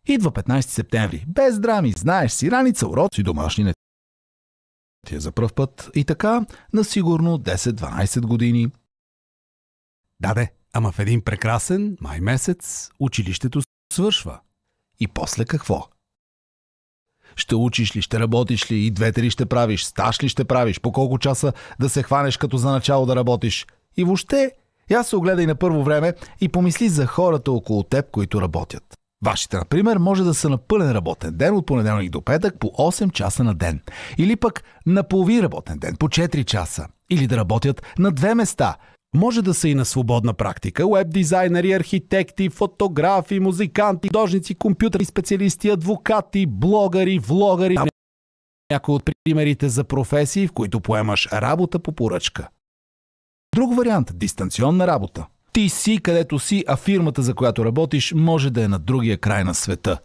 Идва 15 септември. Без драми, знаеш си, раница, уроци, домашни не ти е за пръв път. И така, на сигурно 10-12 години. Да, ама в един прекрасен май месец училището свършва. И после какво? Ще учиш ли, ще работиш ли, и 2-3 ще правиш, стаж ли ще правиш, по колко часа да се хванеш като за начало да работиш. И въобще, я се огледай на първо време и помисли за хората около теб, които работят. Вашите, например, може да са на пълен работен ден от понеделник до петък по 8 часа на ден. Или пък на половин работен ден по 4 часа. Или да работят на 2 места. Може да са и на свободна практика. Уеб дизайнери, архитекти, фотографи, музиканти, художници, компютърни специалисти, адвокати, блогъри, влогъри. Някои от примерите за професии, в които поемаш работа по поръчка. Друг вариант – дистанционна работа. Ти си където си, а фирмата, за която работиш, може да е на другия край на света.